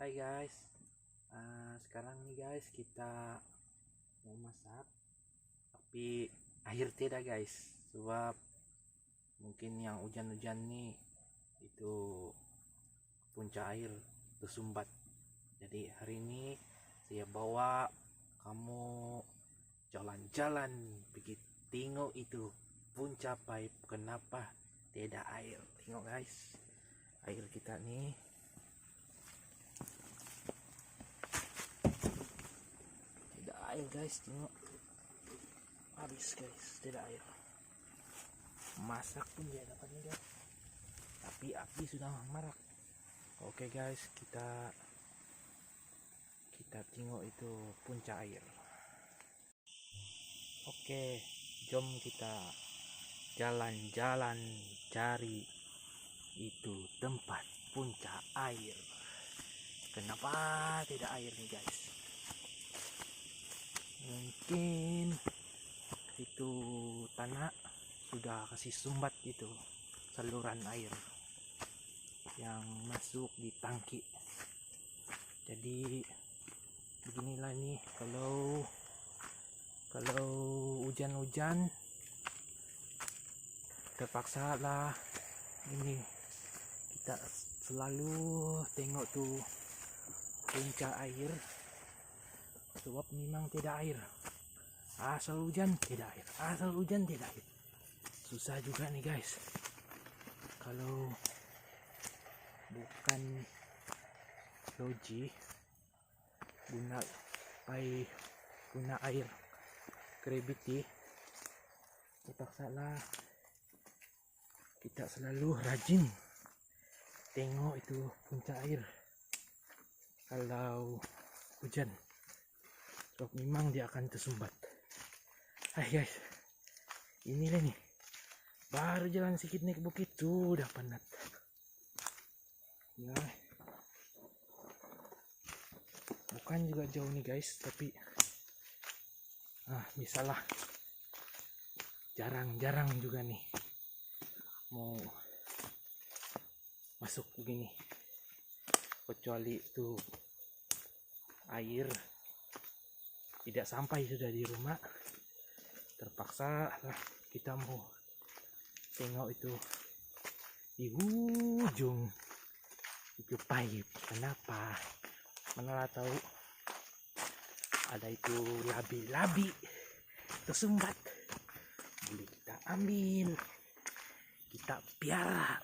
Hai guys, sekarang nih guys kita mau masak, tapi air tidak guys, sebab mungkin yang hujan-hujan nih itu puncak air tersumbat. Jadi hari ini saya bawa kamu jalan-jalan pergi tengok itu puncak pipe, kenapa tidak air. Tengok guys, air kita nih air guys, tengok habis guys, tidak air. Masak pun tidak dapat nih guys, tapi api sudah marak. Oke guys, kita tengok itu puncak air. Oke, jom kita jalan-jalan cari itu tempat puncak air. Kenapa tidak air nih guys? Mungkin itu tanah sudah kasih sumbat itu saluran air yang masuk di tangki. Jadi beginilah nih, kalau hujan-hujan terpaksa lah ini kita selalu tengok tuh puncak air, sebab memang tidak air. Asal hujan tidak air, asal hujan tidak air. Susah juga nih guys, kalau bukan loji guna air gravity, terpaksa lah kita selalu rajin tengok itu puncak air kalau hujan, sebab memang dia akan tersumbat. Hai guys, inilah nih, baru jalan sedikit naik bukit tuh udah penat ya. Bukan juga jauh nih guys, tapi misalnya jarang juga nih mau masuk begini, kecuali itu air tidak sampai sudah di rumah, terpaksa lah kita mau tengok itu di ujung itu pipe. Kenapa? Mana tahu ada itu labi-labi tersumbat, boleh kita ambil, kita piara.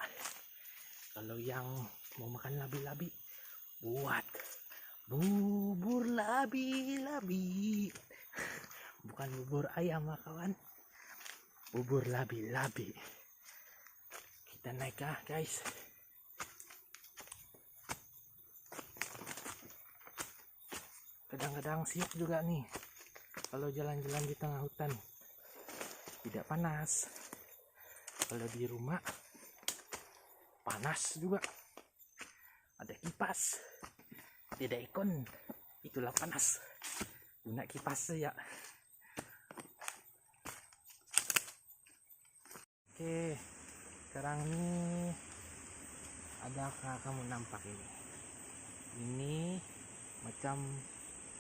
Kalau yang mau makan labi-labi, buat bubur labi-labi, bukan bubur ayam kawan, bubur labi-labi. Kita naik guys. Kadang-kadang siap juga nih kalau jalan-jalan di tengah hutan, tidak panas. Kalau di rumah panas juga, ada kipas, tidak ikon, itulah panas, guna kipas saja. Oke, sekarang ini adakah kamu nampak ini macam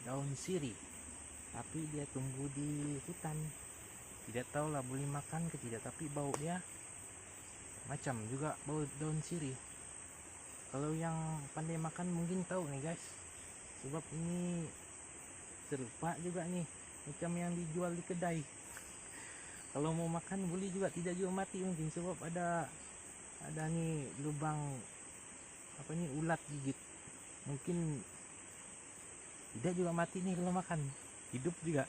daun sirih, tapi dia tumbuh di hutan. Tidak tahu lah boleh makan ke tidak, tapi bau dia macam juga bau daun sirih. Kalau yang pandai makan mungkin tahu nih guys, sebab ini serupa juga nih macam yang dijual di kedai. Kalau mau makan boleh juga, tidak juga mati mungkin, sebab ada nih lubang ulat gigit. Mungkin tidak juga mati nih kalau makan, hidup juga,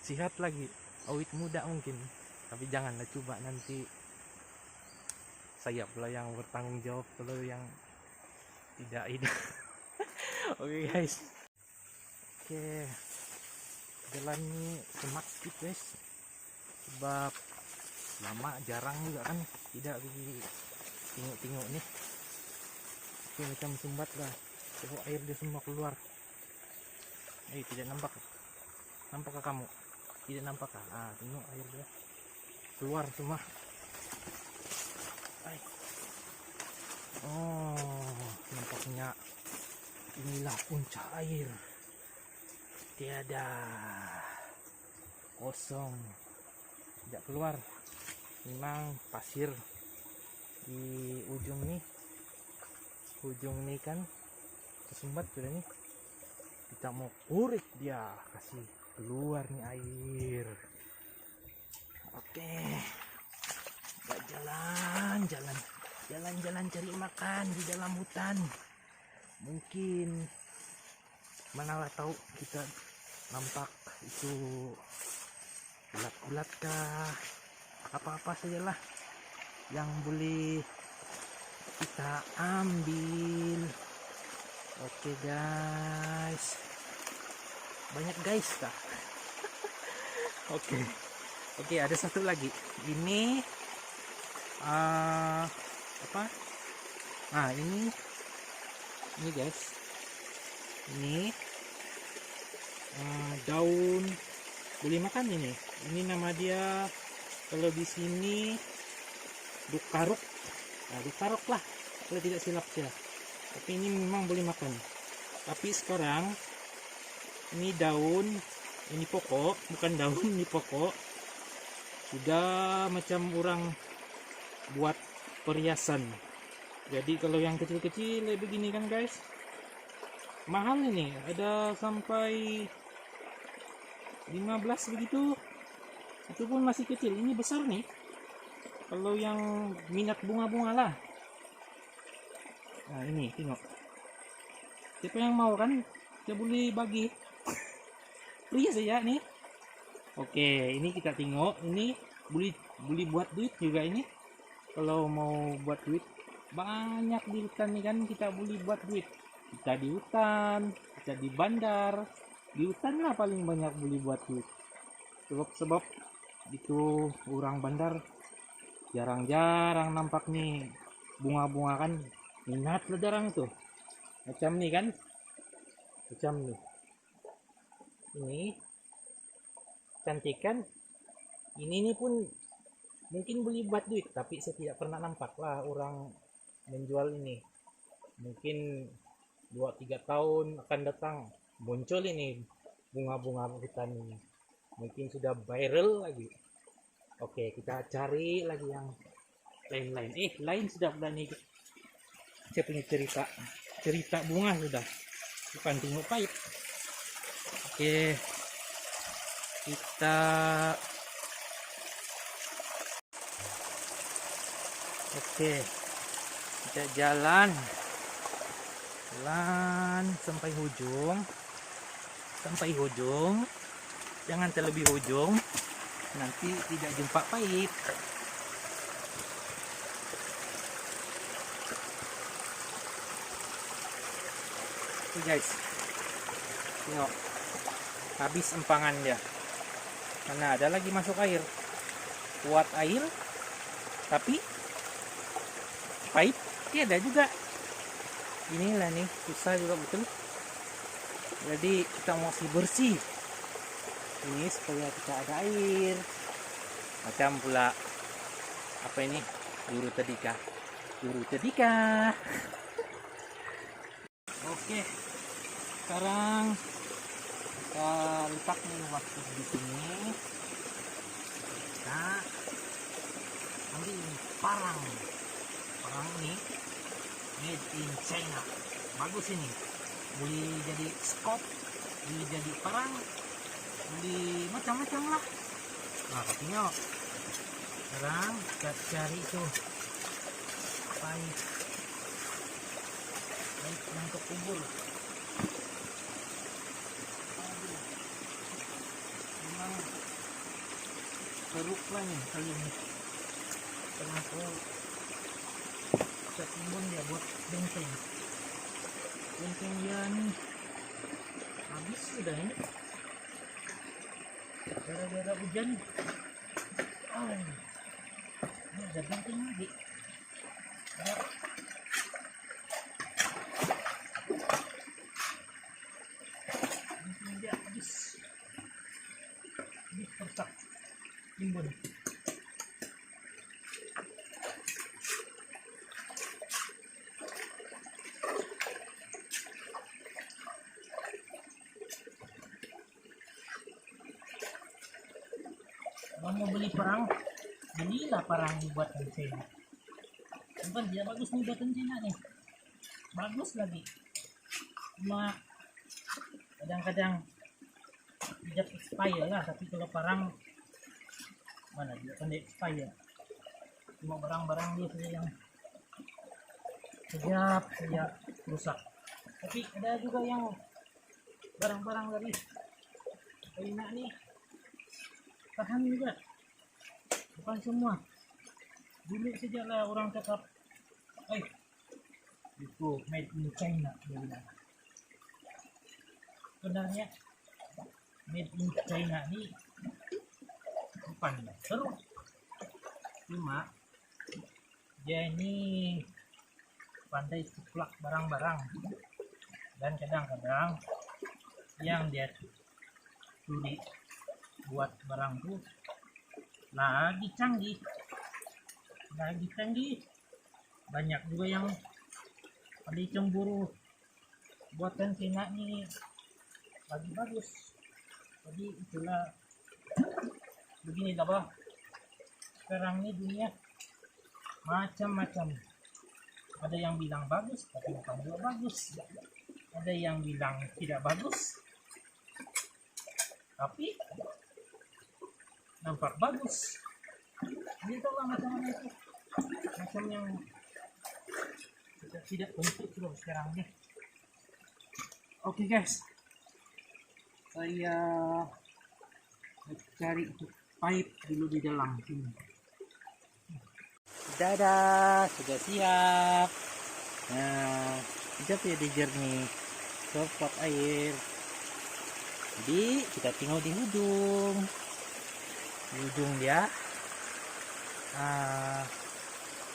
sehat lagi, awet muda mungkin. Tapi janganlah coba, nanti saya pula yang bertanggung jawab kalau yang tidak hidup. Oke guys, jalan ini semak sedikit guys, sebab lama jarang juga kan tidak di tengok nih. Oke, macam sumbat lah, coba air dia semua keluar. Tidak nampakkah kamu? Tidak nampakkah? Tengok air dia keluar semua. Oh, nampaknya Inilah puncak air. Tiada, kosong, tidak keluar. Memang pasir di ujung nih kan tersumbat sudah nih. Kita mau kurik dia, kasih keluar nih air. Oke, kita jalan-jalan cari makan di dalam hutan. Mungkin mana tahu kita nampak itu ulat-ulat kah, apa-apa sajalah yang boleh kita ambil. Oke guys, banyak guys kah? Oke, ada satu lagi. Ini apa? Nah, ini guys. Ini daun boleh makan ini. Ini nama dia kalau di sini dukaruk. Nah, dukaruk lah kalau tidak silap ya. Tapi ini memang boleh makan. Tapi sekarang ini daun, ini pokok, bukan daun, ini pokok. Sudah macam orang buat perhiasan. Jadi kalau yang kecil-kecil begini kan guys, mahal ini, ada sampai 15 begitu. Itu pun masih kecil, ini besar nih. Kalau yang minat bunga-bunga lah. Nah ini, tengok. Siapa yang mau kan, kita boleh bagi. Free saja nih. Oke, ini kita tengok, ini boleh buat duit juga ini. Kalau mau buat duit, banyak di hutan nih kan, kita boleh buat duit. Kita di hutan, kita di bandar. Di hutan lah paling banyak boleh buat duit. Sebab itu orang bandar jarang-jarang nampak nih bunga-bunga kan, minat lah jarang tuh. Macam nih kan, macam nih. Ini cantik kan? Ini pun mungkin boleh buat duit, tapi saya tidak pernah nampak lah orang menjual ini. Mungkin 2-3 tahun akan datang muncul ini bunga-bunga hutan ini. Mungkin sudah viral lagi. Oke, kita cari lagi yang lain-lain. Lain sudah nih. Saya punya cerita bunga sudah. Bukan tengok pahit. Oke. Kita jalan sampai hujung. Jangan terlebih hujung, nanti tidak jumpa pahit. Oke guys, tengok, habis empangan dia. Mana ada lagi masuk air, kuat air, tapi pahit tiada juga. Inilah nih, susah juga betul. Jadi kita mau bersih ini supaya kita ada air. Macam pula apa ini, guru tadika. Oke, sekarang kita letakkan waktu di sini. Kita ambil ini parang ini made in China, bagus ini, boleh jadi skop, boleh jadi parang, boleh macam-macam lah. Nah, tengok sekarang kita cari itu pahit untuk kubur. Memang teruk lah nih kali ini, termasuk timbun dia buat benteng dia nih habis sudah ini gara-gara hujan. Ini ada benteng lagi. Benteng dia habis pertak timbun. Kalau mau beli perang, belilah perang buatan Cina. Bukan dia bagus nih buatan Cina nih. Bagus lagi. Cuma kadang-kadang tidak expire lah, tapi kalau perang mana dia kan expire. Cuma barang-barang dia saja yang sejak rusak. Tapi ada juga yang barang-barang dari China nih tahan juga, bukan semua. Dulu sejak lah orang cakap itu made in China, dia bilang. Sebenarnya made in China ini bukan terus, cuma dia ini pandai ceplak barang-barang, dan kadang-kadang yang dia curi buat barang tuh lagi canggih. Banyak juga yang ada cemburu buatan Cina ini lagi bagus. Jadi itulah begini lah bah. Sekarang ini dunia macam-macam. Ada yang bilang bagus, tapi bukan juga bagus. Ada yang bilang tidak bagus, tapi nampak bagus. Gitu lah macam-macam itu. Macam yang tidak bentuk loh sekarang nih. Oke guys, saya cari pipe dulu di dalam sini. Dadah, sudah siap. Nah, kita ya di jernih ke pot air. Jadi kita tinggal di ujung dia.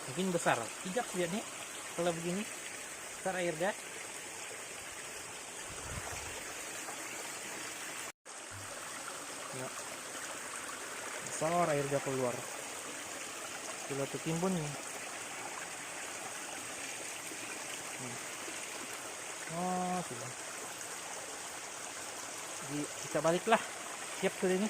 Mungkin besar, tidak lihat nih kalau begini besar air dah. Ya. Besar air dah keluar. Kalau tertimbun nih. Oh sudah. Jadi kita baliklah. Siap ke ini.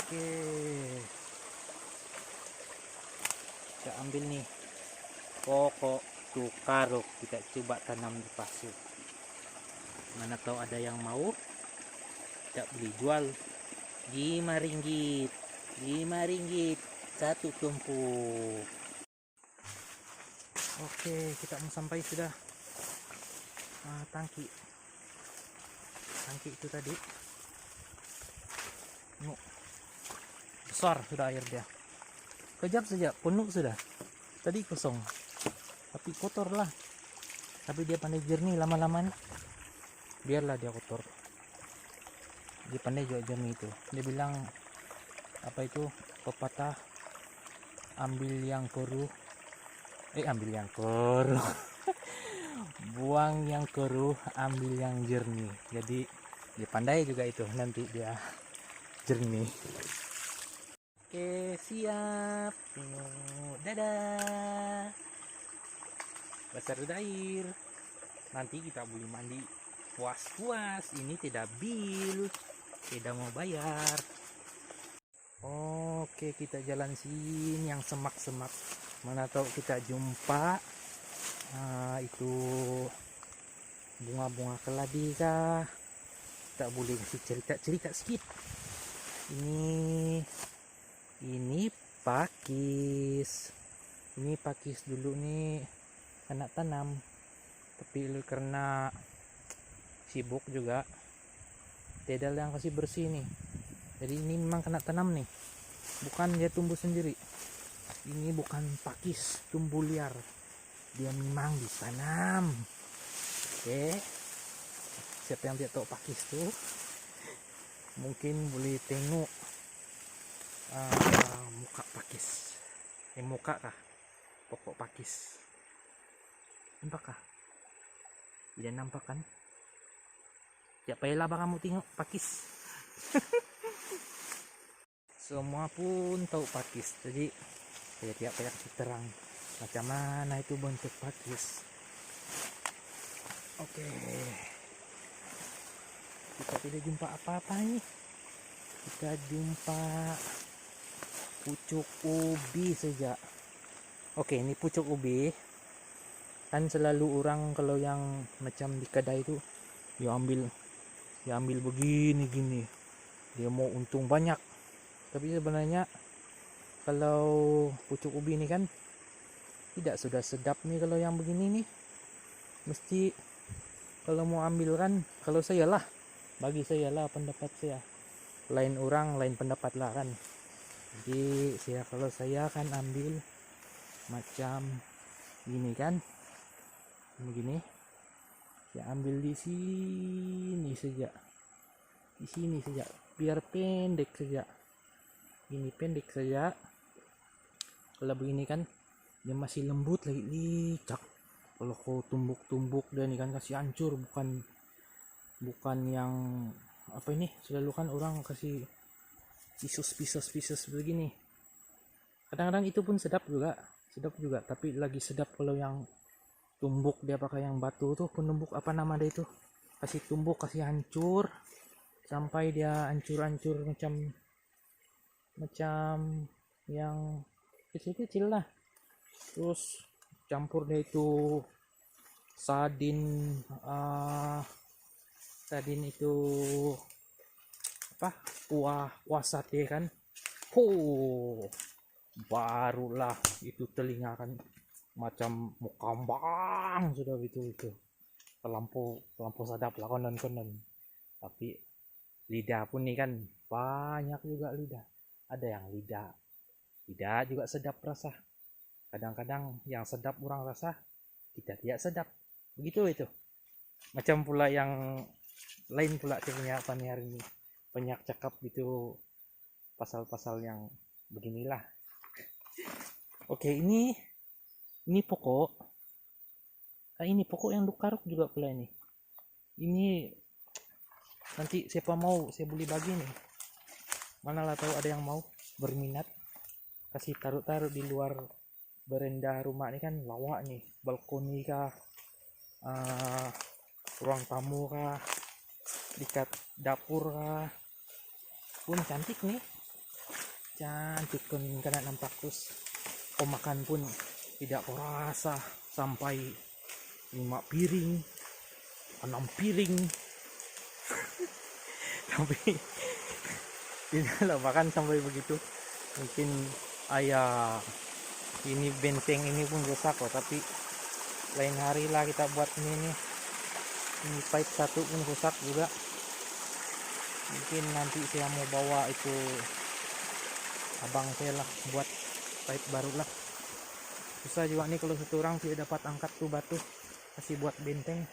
Oke, kita ambil nih pokok tukaruk, kita coba tanam di pasir. Mana tahu ada yang mau, kita beli jual 5 ringgit satu tumpuk. Oke, kita mau sampai sudah. Tangki itu tadi besar sudah air dia. Kejap saja penuh sudah. Tadi kosong, tapi kotor lah. Tapi dia pandai jernih lama-lama. Biarlah dia kotor. Dia pandai juga jernih itu. Dia bilang apa itu pepatah, ambil yang keruh, buang yang keruh, ambil yang jernih. Jadi dia pandai juga itu, nanti dia jernih. Oke, siap. Dadah. Besar sudah air. Nanti kita boleh mandi puas-puas. Ini tidak bil, tidak mau bayar. Oke, kita jalan sini yang semak-semak. Mana tahu kita jumpa itu bunga-bunga keladi kah? Kita boleh kasih cerita sedikit. Ini pakis. Ini pakis dulu nih anak tanam, tapi karena sibuk juga tidak yang kasih bersih nih. Jadi ini memang kena tanam nih, bukan dia tumbuh sendiri. Ini bukan pakis tumbuh liar, dia memang ditanam. Oke, siapa yang tidak tahu pakis tuh mungkin boleh tengok muka pakis. Muka kah? Pokok pakis. Nampak kah? Tidak nampak kan? Ya payahlah kamu tengok pakis. Semua pun tahu pakis. Jadi Saya tidak kasih terang macam mana itu bentuk pakis. Oke, kita tidak jumpa apa-apa nih. Kita jumpa pucuk ubi saja. Oke, ini pucuk ubi. Kan selalu orang kalau yang macam di kedai itu dia ambil begini gini. Dia mau untung banyak. Tapi sebenarnya kalau pucuk ubi ini kan tidak sudah sedap nih kalau yang begini nih. Mesti kalau mau ambil kan, kalau saya lah, bagi saya lah pendapat saya. Lain orang lain pendapat lah kan. Jadi kalau saya akan ambil macam gini kan, begini. Saya ambil di sini saja, biar pendek saja. Ini pendek saja. Kalau begini kan dia masih lembut lagi licak. Kalau kau tumbuk-tumbuk dan ikan kasih hancur, bukan yang apa ini, selalu kan orang kasih pisos begini. Kadang-kadang itu pun sedap juga, tapi lagi sedap kalau yang tumbuk, dia pakai yang batu tuh, penumbuk apa nama dia itu, kasih tumbuk, kasih hancur sampai dia hancur macam yang kecil-kecil lah. Terus campur dia itu sardin itu apa, kuah sate kan. Barulah itu telinga kan macam mau kambang sudah itu terlampau sadap lah konon. Tapi lidah pun nih kan banyak juga lidah. Ada yang lidah juga sedap rasa. Kadang-kadang yang sedap orang rasa kita tidak sedap. Begitu itu. Macam pula yang lain pula punya apa nih hari ini. Banyak cakap itu pasal-pasal yang beginilah. Oke, ini pokok. Ini pokok yang dukaruk juga pula ini. Ini nanti siapa mau saya boleh bagi nih. Mana lah tahu ada yang mau berminat. Kasih taruh di luar berenda rumah ini kan lawak nih, balkoni kah, ruang tamu kah, dekat dapur kah, pun cantik nih, kena nampak. Terus makan pun tidak rasa sampai 5 piring 6 piring tapi tidak makan sampai begitu. Mungkin ayah ini benteng ini pun rusak kok, tapi lain hari lah kita buat ini pipe satu pun rusak juga. Mungkin nanti saya mau bawa itu abang saya lah buat pipe baru lah. Susah juga nih kalau satu orang tidak dapat angkat tuh batu kasih buat benteng.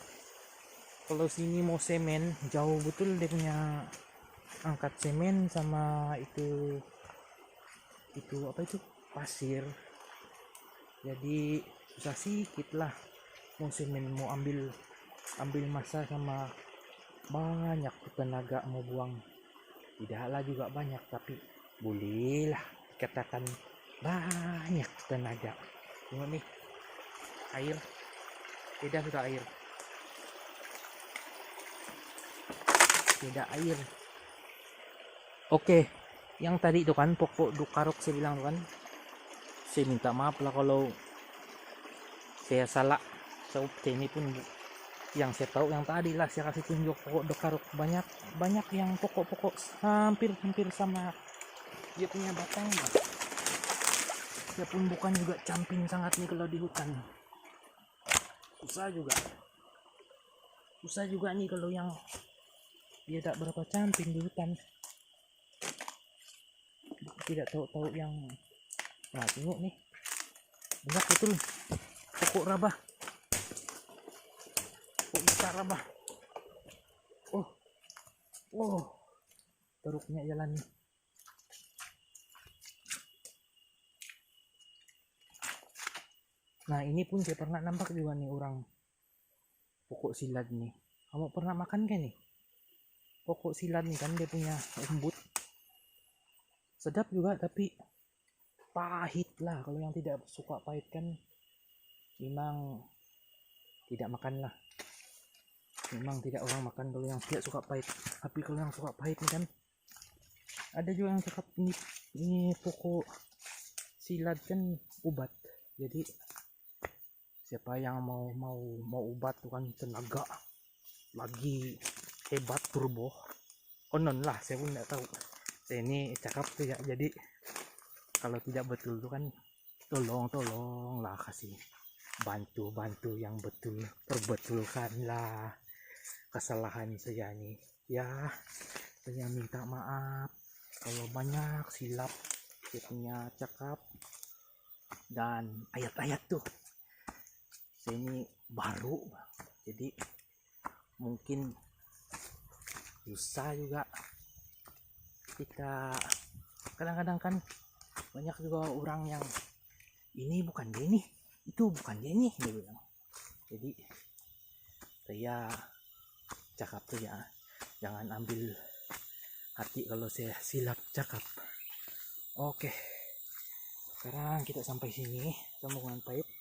Kalau sini mau semen jauh betul dia punya angkat semen sama itu apa itu pasir. Jadi susah sedikit lah mau semen, mau ambil masa sama banyak tenaga mau buang. Tidaklah juga banyak, tapi bolehlah dikatakan banyak tenaga. Tengok nih air, tidak air. Oke, yang tadi itu kan pokok dukaruk saya bilang kan, saya minta maaf lah kalau saya salah. Ini pun yang saya tahu yang tadi lah saya kasih tunjuk pokok dukaruk, banyak yang pokok hampir sama dia punya batang. Dia pun bukan juga camping sangat nih kalau di hutan. Susah juga nih kalau yang dia tak berapa camping di hutan. Tidak tahu yang tengok nih, banyak betul pokok rabah, pokok besar rabah. Teruknya jalan nih. Nah ini pun saya pernah nampak juga nih orang pokok silad nih. Kamu pernah makan kan nih pokok silad nih kan, dia punya embut sedap juga, tapi pahit lah. Kalau yang tidak suka pahit kan memang tidak makan lah, memang tidak orang makan kalau yang tidak suka pahit. Tapi kalau yang suka pahit ini kan ada juga yang cakap ini pokok silat kan obat. Jadi siapa yang mau obat tuh kan tenaga lagi hebat turbo konon lah, saya pun tidak tahu. Saya ini cakap tuh ya, jadi kalau tidak betul tuh kan tolong lah, kasih bantu yang betul, perbetulkanlah kesalahan saya nih ya. Saya minta maaf kalau banyak silap saya punya cakap dan ayat-ayat tuh. Saya ini baru, jadi mungkin susah juga. Kita kadang-kadang kan banyak juga orang yang ini bukan dia nih, itu bukan dia nih, dia bilang. Jadi saya cakap tuh ya, jangan ambil hati kalau saya silap cakap. Oke, sekarang kita sampai sini sambungan pipe.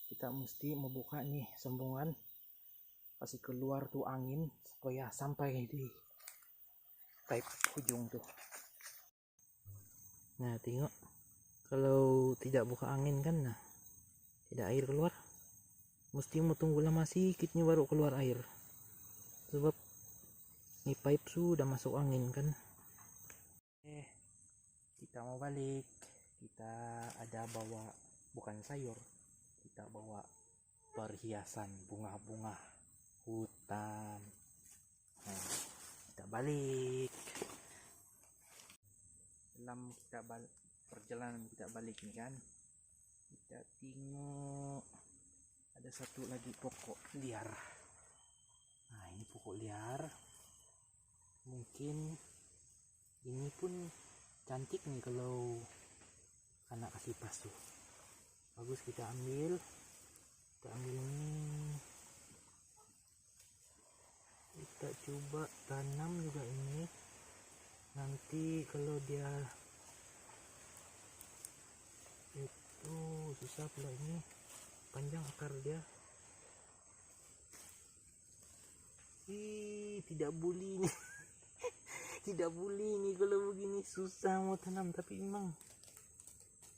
Kita mesti membuka nih sambungan, kasih keluar tuh angin supaya sampai di pipe ujung tuh. Nah tengok, kalau tidak buka angin kan, nah tidak air keluar, mesti mau tunggu lama sedikitnya baru keluar air, sebab ini pipe sudah masuk angin kan. Kita mau balik, kita ada bawa bukan sayur, kita bawa perhiasan bunga-bunga hutan. Nah, kita balik. Dalam kita perjalanan kita balik nih kan, kita tengok ada satu lagi pokok liar. Nah ini pokok liar, mungkin ini pun cantik nih kalau anak kasih pasu. Bagus, kita ambil ini, kita coba tanam juga ini. Nanti kalau dia itu susah pula, ini panjang akar dia. Tidak boleh nih tidak boleh nih kalau begini, susah mau tanam. Tapi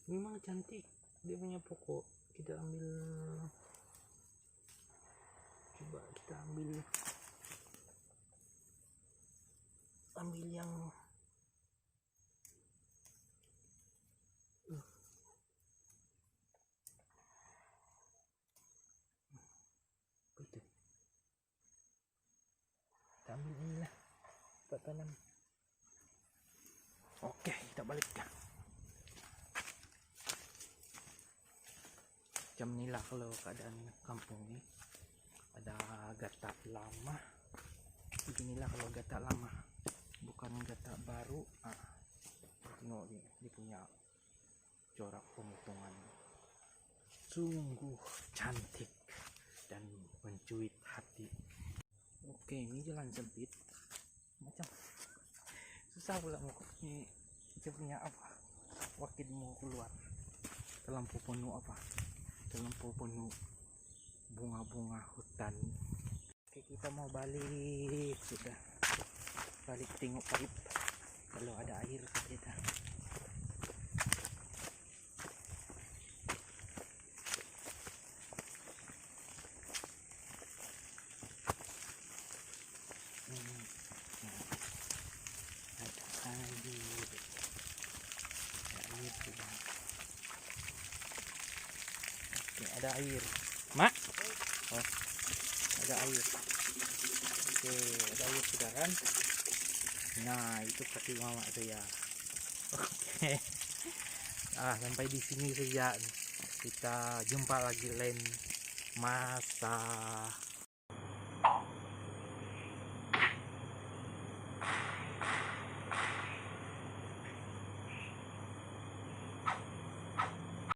memang cantik dia punya pokok. Kita ambil, coba kita ambil yang itu. Kita ambil inilah buat tanam. Oke, kita balik ya. Jam inilah kalau keadaan kampung ini ada gata lama. Beginilah kalau gata lama, bukan gata baru. Tengok nih, dia punya corak pemotongan sungguh cantik dan mencuit hati. Oke, ini jalan sempit, macam susah pula mau ini. Kita punya apa, wakil mau keluar terlampau penuh terlampau penuh bunga-bunga hutan. Oke, kita mau balik, sudah balik tengok pipe kalau ada air kita. Ada air, mak. Oh, ada air. Oke, ada air sudah kan. Nah itu kaki mama saya. Oke, sampai di sini saja. Kita jumpa lagi lain masa.